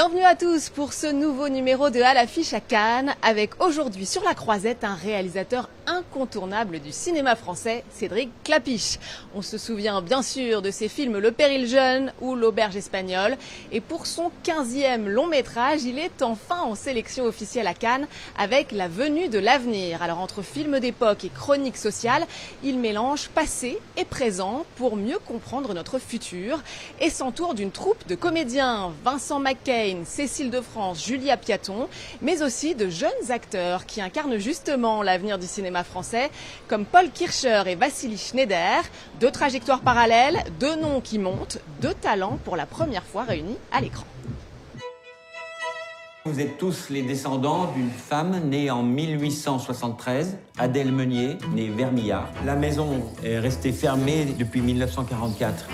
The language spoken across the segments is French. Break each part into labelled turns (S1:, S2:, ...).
S1: Bienvenue à tous pour ce nouveau numéro de À l'affiche à Cannes, avec aujourd'hui sur la croisette un réalisateur incontournable du cinéma français, Cédric Klapisch. On se souvient bien sûr de ses films Le Péril jeune ou L'Auberge espagnole. Et pour son 15e long métrage, il est enfin en sélection officielle à Cannes avec La venue de l'avenir. Alors entre films d'époque et chronique sociale, il mélange passé et présent pour mieux comprendre notre futur et s'entoure d'une troupe de comédiens, Vincent McCain, Cécile de France, Julia Piaton, mais aussi de jeunes acteurs qui incarnent justement l'avenir du cinéma français, comme Paul Kircher et Vassili Schneider. Deux trajectoires parallèles, deux noms qui montent, deux talents pour la première fois réunis à l'écran.
S2: Vous êtes tous les descendants d'une femme née en 1873, Adèle Meunier, née Vermillard. La maison est restée fermée depuis 1944.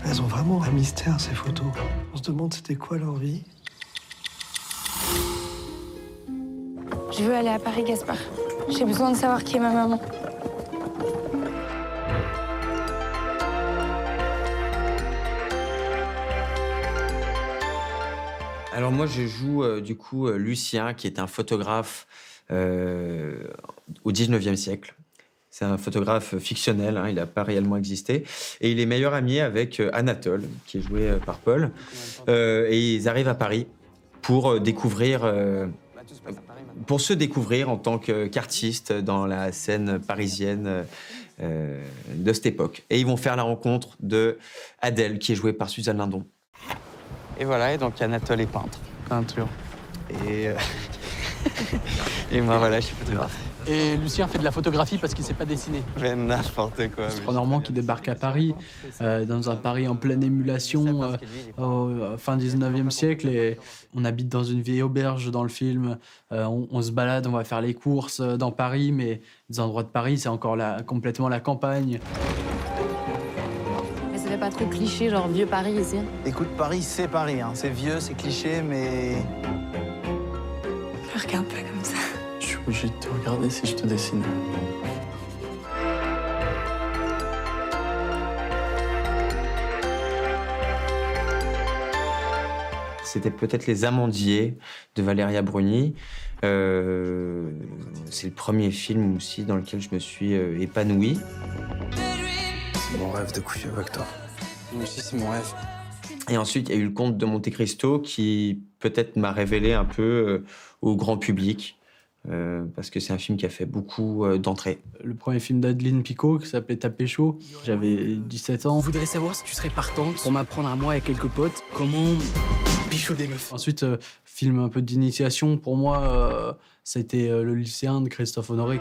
S3: Elles ont vraiment un mystère, ces photos. On se demande c'était quoi leur vie.
S4: Je veux aller à Paris, Gaspard. J'ai besoin de savoir qui est ma maman.
S2: Alors moi, je joue Lucien, qui est un photographe au 19e siècle. C'est un photographe fictionnel, hein, il n'a pas réellement existé. Et il est meilleur ami avec Anatole, qui est joué par Paul. Et ils arrivent à Paris pour se découvrir en tant qu'artiste dans la scène parisienne de cette époque. Et ils vont faire la rencontre de Adèle, qui est jouée par Suzanne Lindon. Et voilà, et donc Anatole est peinture. Et moi, voilà, je suis photographe.
S5: Et Lucien fait de la photographie parce qu'il ne sait pas dessiner.
S2: Mais n'importe quoi.
S5: C'est Normand qui débarque à Paris, dans un Paris en pleine émulation, fin 19e siècle. Et on habite dans une vieille auberge dans le film. On se balade, on va faire les courses dans Paris, mais des endroits de Paris, c'est encore complètement la campagne.
S6: Mais ça fait pas trop cliché, genre vieux Paris ici?
S7: Écoute, Paris, c'est Paris. Hein. C'est vieux, c'est cliché, mais...
S4: Je regarde pas comme ça.
S3: Je suis obligé de te regarder si je te dessine.
S2: C'était peut-être Les Amandiers de Valéria Bruni. C'est le premier film aussi dans lequel je me suis épanoui.
S3: C'est mon rêve de coucher avec toi.
S7: Moi aussi, c'est mon rêve.
S2: Et ensuite, il y a eu Le Comte de Monte Cristo qui peut-être m'a révélé un peu au grand public. Parce que c'est un film qui a fait beaucoup d'entrées.
S5: Le premier film d'Adeline Picot, qui s'appelait Tapé chaud, j'avais 17 ans.
S8: Je voudrais savoir si tu serais partante pour m'apprendre à moi et quelques potes comment bichot des meufs.
S5: Ensuite, film un peu d'initiation, pour moi, c'était Le lycéen de Christophe Honoré.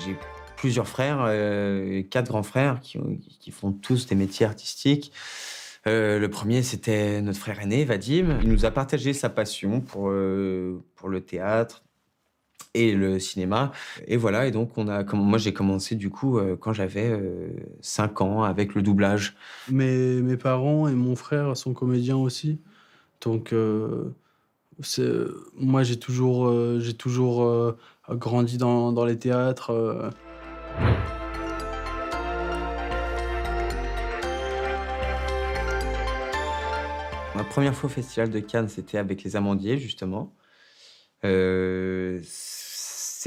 S2: J'ai plusieurs frères, 4 grands frères qui font tous des métiers artistiques. Le premier, c'était notre frère aîné, Vadim. Il nous a partagé sa passion pour le théâtre et le cinéma. Et voilà, et donc moi j'ai commencé du coup quand j'avais 5 ans avec le doublage.
S5: Mes parents et mon frère sont comédiens aussi. Donc moi j'ai toujours grandi dans les théâtres.
S2: Ma première fois au Festival de Cannes, c'était avec Les Amandiers, justement. C'est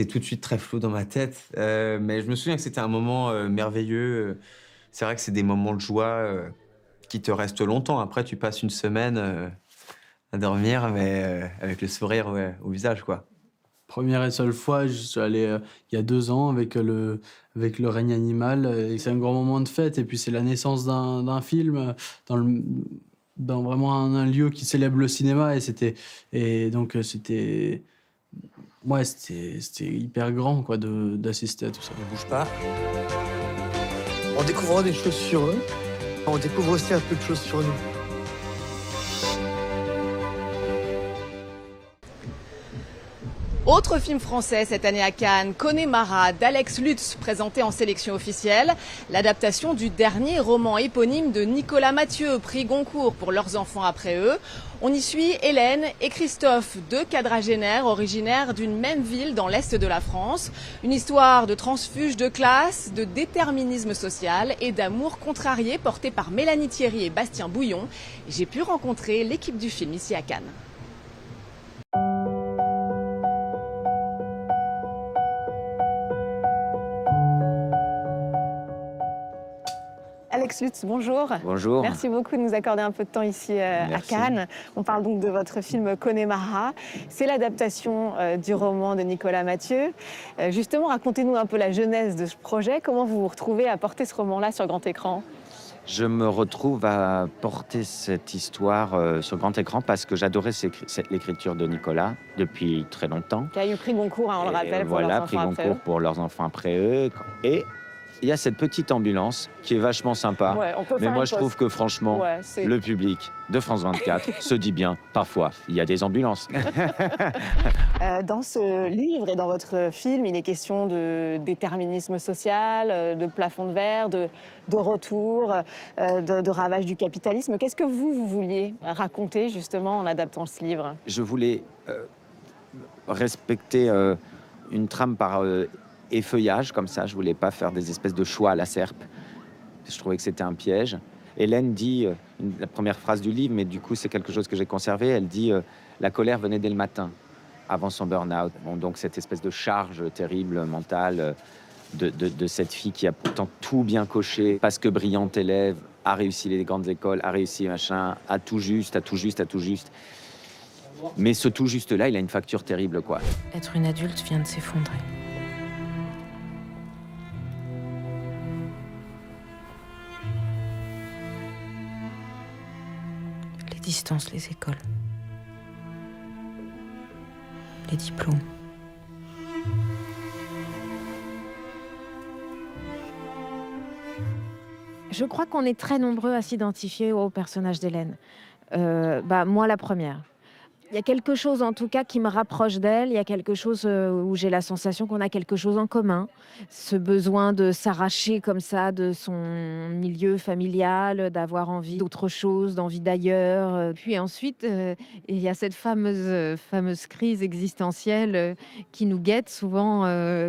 S2: tout de suite très flou dans ma tête, mais je me souviens que c'était un moment merveilleux. C'est vrai que c'est des moments de joie qui te restent longtemps. Après, tu passes une semaine à dormir, mais avec le sourire au visage, quoi.
S5: Première et seule fois, je suis allé il y a 2 ans avec le règne animal. Et c'est un grand moment de fête. Et puis c'est la naissance d'un film dans vraiment un lieu qui célèbre le cinéma. C'était hyper grand quoi, d'assister à tout ça.
S7: Ne bouge pas. On découvrira des choses sur eux. On découvre aussi un peu de choses sur nous.
S1: Autre film français cette année à Cannes, Connemara d'Alex Lutz, présenté en sélection officielle. L'adaptation du dernier roman éponyme de Nicolas Mathieu, prix Goncourt pour Leurs enfants après eux. On y suit Hélène et Christophe, deux quadragénaires originaires d'une même ville dans l'Est de la France. Une histoire de transfuge de classe, de déterminisme social et d'amour contrarié porté par Mélanie Thierry et Bastien Bouillon. J'ai pu rencontrer l'équipe du film ici à Cannes. Alex Lutz, bonjour.
S9: Bonjour.
S1: Merci beaucoup de nous accorder un peu de temps ici à Cannes. On parle donc de votre film Connemara. C'est l'adaptation du roman de Nicolas Mathieu. Justement, racontez-nous un peu la genèse de ce projet. Comment vous vous retrouvez à porter ce roman-là sur grand écran?
S9: Je me retrouve à porter cette histoire sur grand écran parce que j'adorais l'écriture de Nicolas depuis très longtemps.
S1: Qui a eu prix Goncourt, on le rappelle, pour
S9: voilà,
S1: leurs enfants
S9: prix Goncourt pour Leurs enfants après eux. Et il y a cette petite ambulance qui est vachement sympa.
S1: Ouais, on peut
S9: mais
S1: faire
S9: moi,
S1: une
S9: je
S1: pause.
S9: trouve que franchement, le public de France 24 se dit bien, parfois, il y a des ambulances.
S1: Dans ce livre et dans votre film, il est question de déterminisme social, de plafond de verre, de retour, de ravage du capitalisme. Qu'est-ce que vous vouliez raconter justement en adaptant ce livre?
S9: Je voulais respecter une trame par effeuillage, comme ça. Je voulais pas faire des espèces de choix à la serpe. Je trouvais que c'était un piège. Hélène dit, la première phrase du livre, mais du coup c'est quelque chose que j'ai conservé, elle dit la colère venait dès le matin, avant son burn-out. Bon, donc cette espèce de charge terrible, mentale, de cette fille qui a pourtant tout bien coché, parce que brillante élève, a réussi les grandes écoles, a réussi machin, a tout juste. Mais ce tout juste-là, il a une facture terrible, quoi.
S6: Être une adulte vient de s'effondrer. Les distances, les écoles, les diplômes.
S4: Je crois qu'on est très nombreux à s'identifier au personnage d'Hélène. Moi, la première. Il y a quelque chose, en tout cas, qui me rapproche d'elle. Il y a quelque chose où j'ai la sensation qu'on a quelque chose en commun. Ce besoin de s'arracher comme ça de son milieu familial, d'avoir envie d'autre chose, d'envie d'ailleurs. Puis ensuite, il y a cette fameuse crise existentielle qui nous guette souvent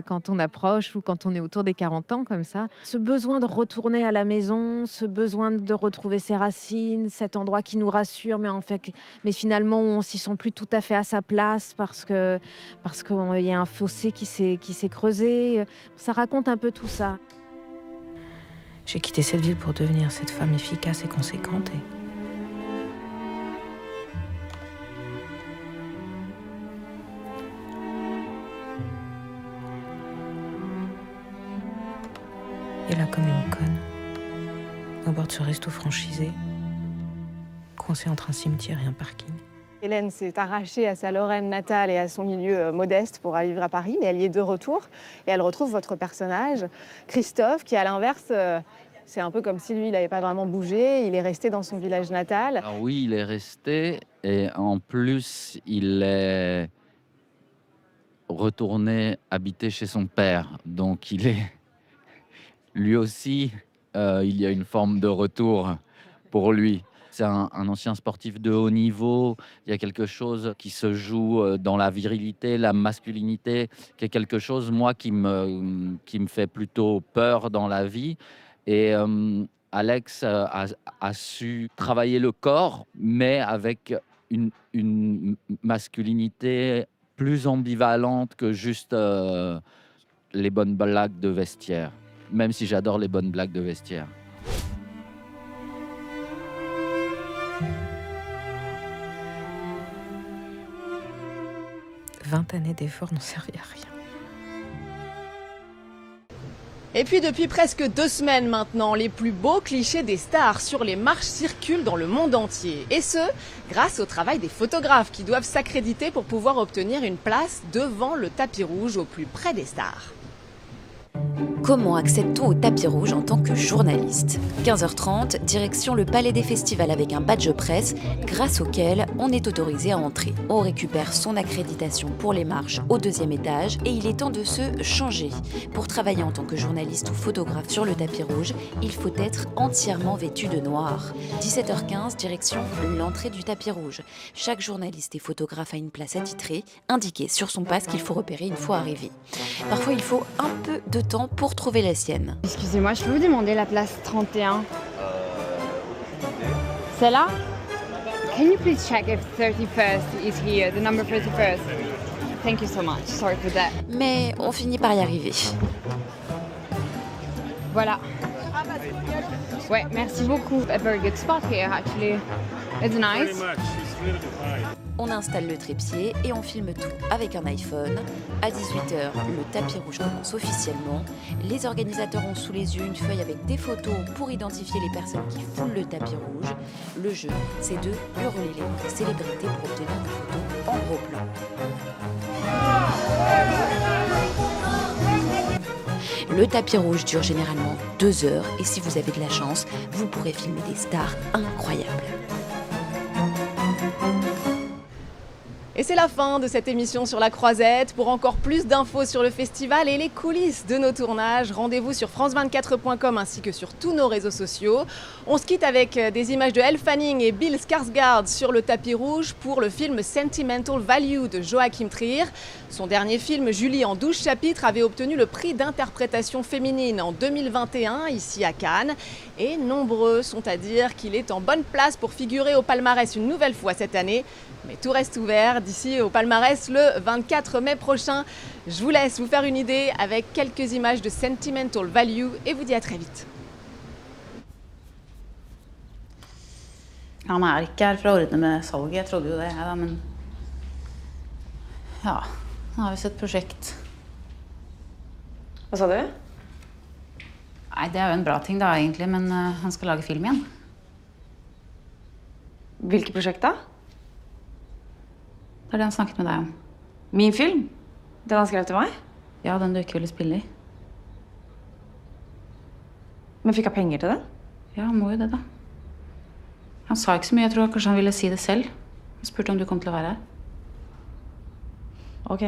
S4: quand on approche ou quand on est autour des 40 ans, comme ça. Ce besoin de retourner à la maison, ce besoin de retrouver ses racines, cet endroit qui nous rassure, mais finalement, on s'y sent plus tout à fait à sa place parce qu'il y a un fossé qui s'est creusé. Ça raconte un peu tout ça.
S6: J'ai quitté cette ville pour devenir cette femme efficace et conséquente. Et là, comme une conne, au bord de ce resto franchisé, coincée entre un cimetière et un parking.
S1: Hélène s'est arrachée à sa Lorraine natale et à son milieu modeste pour aller vivre à Paris, mais elle y est de retour et elle retrouve votre personnage, Christophe, qui à l'inverse, c'est un peu comme si lui, il n'avait pas vraiment bougé, il est resté dans son village natal.
S10: Alors oui, il est resté et en plus, il est retourné habiter chez son père. Donc il est, lui aussi, il y a une forme de retour pour lui. C'est un ancien sportif de haut niveau. Il y a quelque chose qui se joue dans la virilité, la masculinité, qui est quelque chose, moi, qui me fait plutôt peur dans la vie. Et Alex a su travailler le corps, mais avec une masculinité plus ambivalente que juste les bonnes blagues de vestiaire. Même si j'adore les bonnes blagues de vestiaire.
S6: 20 années d'efforts n'ont servi à rien.
S1: Et puis depuis presque 2 semaines maintenant, les plus beaux clichés des stars sur les marches circulent dans le monde entier. Et ce, grâce au travail des photographes qui doivent s'accréditer pour pouvoir obtenir une place devant le tapis rouge au plus près des stars.
S11: Comment accède-t-on au tapis rouge en tant que journaliste? 15h30, direction le Palais des Festivals avec un badge presse, grâce auquel on est autorisé à entrer. On récupère son accréditation pour les marches au 2e étage et il est temps de se changer. Pour travailler en tant que journaliste ou photographe sur le tapis rouge, il faut être entièrement vêtu de noir. 17h15, direction l'entrée du tapis rouge. Chaque journaliste et photographe a une place attitrée, indiquée sur son pass qu'il faut repérer une fois arrivé. Parfois, il faut un peu de temps pour trouver la sienne.
S12: Excusez-moi, je peux vous demander la place 31? Celle-là? Can you please check if 31st is here, the number 31st? Thank you so much, sorry for that.
S11: Mais on finit par y arriver.
S12: Voilà. Ouais, merci beaucoup. A very good spot here, actually. It's nice.
S11: On installe le trépied et on filme tout avec un iPhone. À 18h, le tapis rouge commence officiellement. Les organisateurs ont sous les yeux une feuille avec des photos pour identifier les personnes qui foulent le tapis rouge. Le jeu, c'est de hurler les noms des célébrités pour obtenir des photos en gros plan. Le tapis rouge dure généralement 2 heures et si vous avez de la chance, vous pourrez filmer des stars incroyables.
S1: Et c'est la fin de cette émission sur la Croisette. Pour encore plus d'infos sur le festival et les coulisses de nos tournages, rendez-vous sur france24.com ainsi que sur tous nos réseaux sociaux. On se quitte avec des images de Elle Fanning et Bill Skarsgård sur le tapis rouge pour le film Sentimental Value de Joachim Trier. Son dernier film, Julie en 12 chapitres, avait obtenu le prix d'interprétation féminine en 2021 ici à Cannes. Et nombreux sont à dire qu'il est en bonne place pour figurer au palmarès une nouvelle fois cette année. Mais tout reste ouvert d'ici au palmarès le 24 mai prochain. Je vous laisse vous faire une idée avec quelques images de Sentimental Value et vous dis à très vite.
S13: Han ikke her for å ordne med salget, jeg trodde jo det, ja, men ja, han har visst et prosjekt.
S14: Hva sa du?
S13: Nei, det er jo en bra ting da egentlig, men han skal lage film igjen.
S14: Hvilket prosjekt da?
S13: Det er det han snakket med deg om.
S14: Min film? Den han skrev til meg?
S13: Ja, den du ikke ville spille i.
S14: Men fikk jeg penger til det?
S13: Ja, han må jo det da. Han sa ikke så mye, jeg tror kanskje han ville si det selv. Han spurte om du kom til å være her.
S14: Ok.